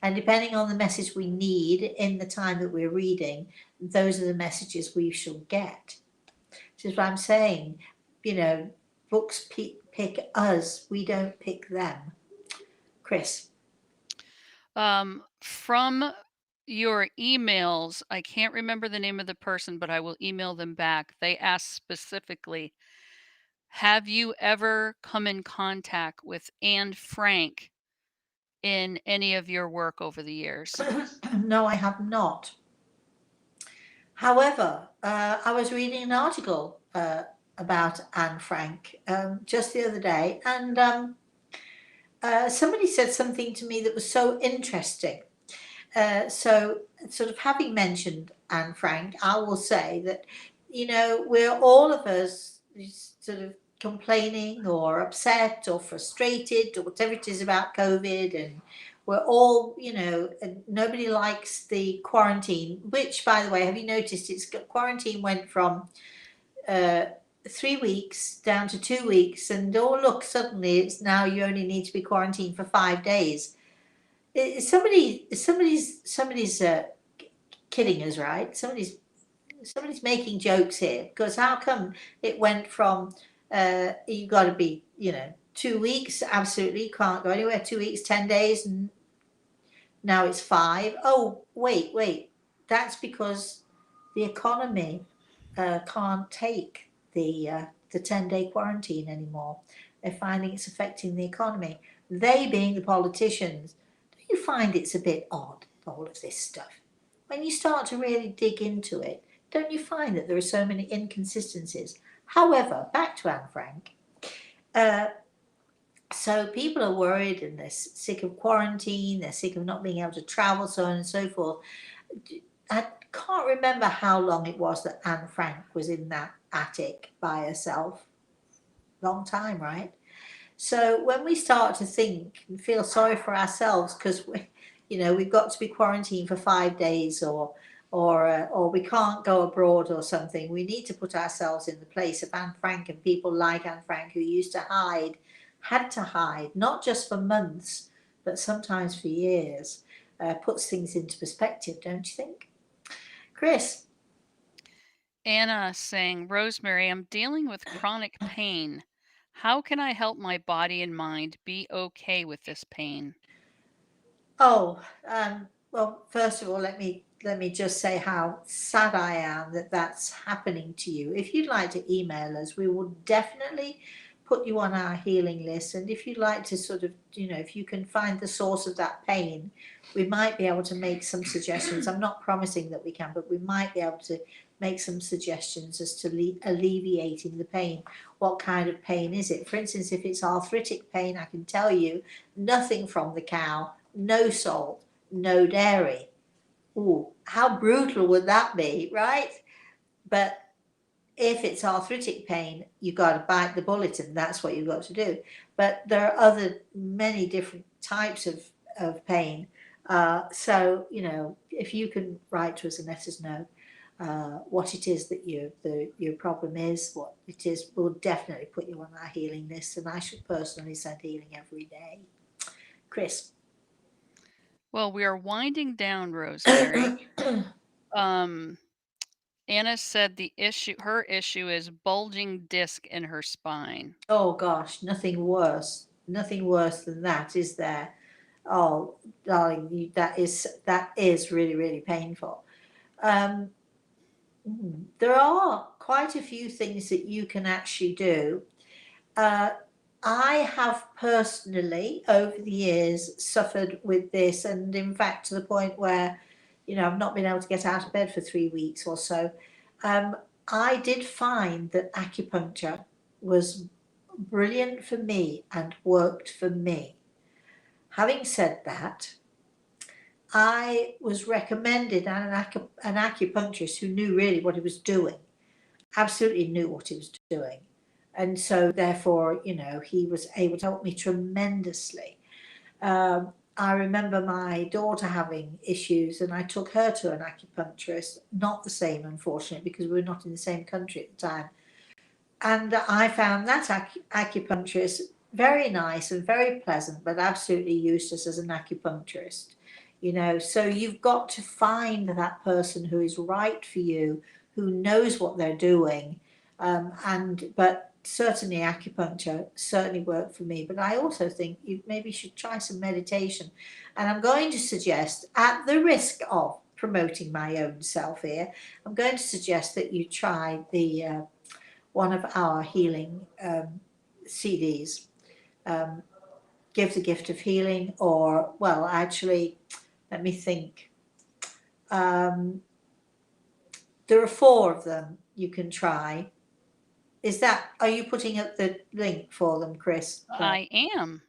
and depending on the message we need in the time that we're reading, those are the messages we shall get. This is what I'm saying. Books pick us, we don't pick them. Chris. From your emails, I can't remember the name of the person, but I will email them back. They asked specifically, have you ever come in contact with Anne Frank in any of your work over the years? No, I have not. However, I was reading an article about Anne Frank just the other day, and somebody said something to me that was so interesting. So, sort of having mentioned Anne Frank, I will say that, we're all of us sort of complaining or upset or frustrated or whatever it is about COVID, and we're all, and nobody likes the quarantine, which, by the way, have you noticed quarantine went from uh, 3 weeks down to 2 weeks, and oh, look, suddenly it's now you only need to be quarantined for 5 days. Somebody's kidding us, right? Somebody's making jokes here, because how come it went from you got to be 2 weeks, absolutely can't go anywhere, 2 weeks, 10 days, now it's 5. Oh, wait, that's because the economy can't take the 10-day quarantine anymore. They're finding it's affecting the economy. They being the politicians. Do you find it's a bit odd, all of this stuff? When you start to really dig into it, don't you find that there are so many inconsistencies? However, back to Anne Frank. Uh, so people are worried and they're sick of quarantine, they're sick of not being able to travel, so on and so forth. I can't remember how long it was that Anne Frank was in that attic by herself. Long time, right? So when we start to think and feel sorry for ourselves because we've got to be quarantined for 5 days or we can't go abroad or something, we need to put ourselves in the place of Anne Frank and people like Anne Frank who used to hide, had to hide, not just for months, but sometimes for years. Puts things into perspective, don't you think? Chris? Anna saying, Rosemary, I'm dealing with chronic pain. How can I help my body and mind be okay with this pain? Oh, well, first of all, let me just say how sad I am that that's happening to you. If you'd like to email us, we will definitely put you on our healing list. And if you'd like to sort of, if you can find the source of that pain, we might be able to make some suggestions. I'm not promising that we can, but we might be able to make some suggestions as to alleviating the pain. What kind of pain is it? For instance, if it's arthritic pain, I can tell you nothing from the cow, no salt, no dairy. Ooh, how brutal would that be, right? But if it's arthritic pain, you've got to bite the bullet and that's what you've got to do. But there are many different types of pain. So, if you can write to us and let us know what it is that your problem is, what it is, we'll definitely put you on our healing list. And I should personally send healing every day. Chris. Well, we are winding down, Rosemary. Um, Anna said her issue is bulging disc in her spine. Oh gosh, nothing worse than that, is there? Oh, darling, that is really, really painful. Um, there are quite a few things that you can actually do. Uh, I have personally, over the years, suffered with this, and in fact, to the point where, I've not been able to get out of bed for 3 weeks or so. Um, I did find that acupuncture was brilliant for me and worked for me. Having said that, I was recommended an acupuncturist who knew really what he was doing, absolutely knew what he was doing. And so, therefore, he was able to help me tremendously. I remember my daughter having issues, and I took her to an acupuncturist, not the same, unfortunately, because we were not in the same country at the time. And I found that acupuncturist very nice and very pleasant, but absolutely useless as an acupuncturist. So you've got to find that person who is right for you, who knows what they're doing. But certainly acupuncture certainly worked for me. But I also think you maybe should try some meditation. And I'm going to suggest, at the risk of promoting my own self here, I'm going to suggest that you try the one of our healing CDs, Give the Gift of Healing, or, well, actually, let me think. There are 4 of them you can try. Are you putting up the link for them, Chris? I am.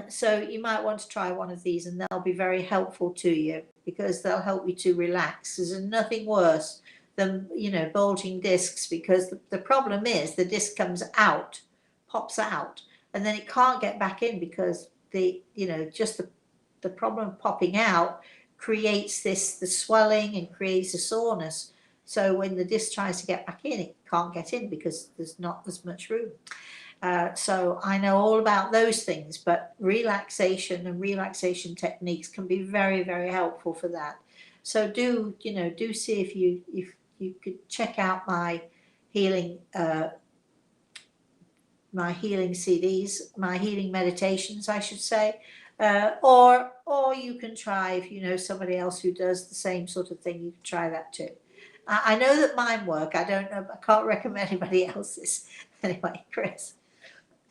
So you might want to try one of these, and they'll be very helpful to you because they'll help you to relax. There's nothing worse than bulging discs, because the problem is the disc comes out, pops out, and then it can't get back in because the problem of popping out creates the swelling and creates a soreness. So when the disc tries to get back in, it can't get in because there's not as much room. So I know all about those things, but relaxation and relaxation techniques can be very, very helpful for that. So do see if you could check out my healing CDs, my healing meditations, I should say, or you can try, if you know somebody else who does the same sort of thing, you can try that too. I know that mine work. I don't know. I can't recommend anybody else's. Anyway, Chris.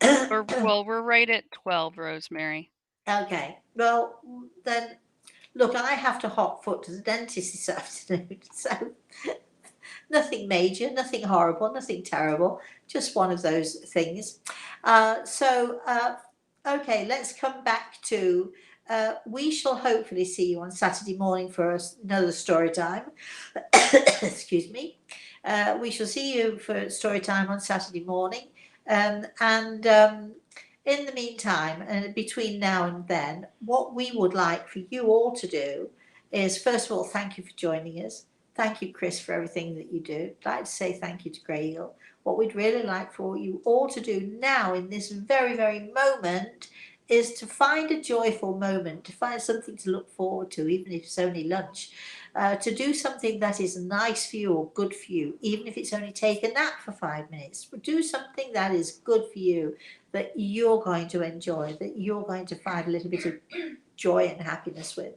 We're right at 12, Rosemary. Okay. Well, then, look, I have to hot foot to the dentist this afternoon. So nothing major, nothing horrible, nothing terrible. Just one of those things. Okay, let's come back to. We shall hopefully see you on Saturday morning for another story time. Excuse me. We shall see you for story time on Saturday morning. And in the meantime, and between now and then, what we would like for you all to do is, first of all, thank you for joining us. Thank you, Chris, for everything that you do. I'd like to say thank you to Grey Eagle. What we'd really like for you all to do now in this very, very moment is to find a joyful moment, to find something to look forward to, even if it's only lunch, to do something that is nice for you or good for you, even if it's only take a nap for 5 minutes. But do something that is good for you, that you're going to enjoy, that you're going to find a little bit of joy and happiness with.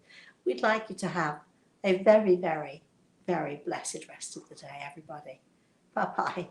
We'd like you to have a very, very, very blessed rest of the day, everybody. Bye-bye.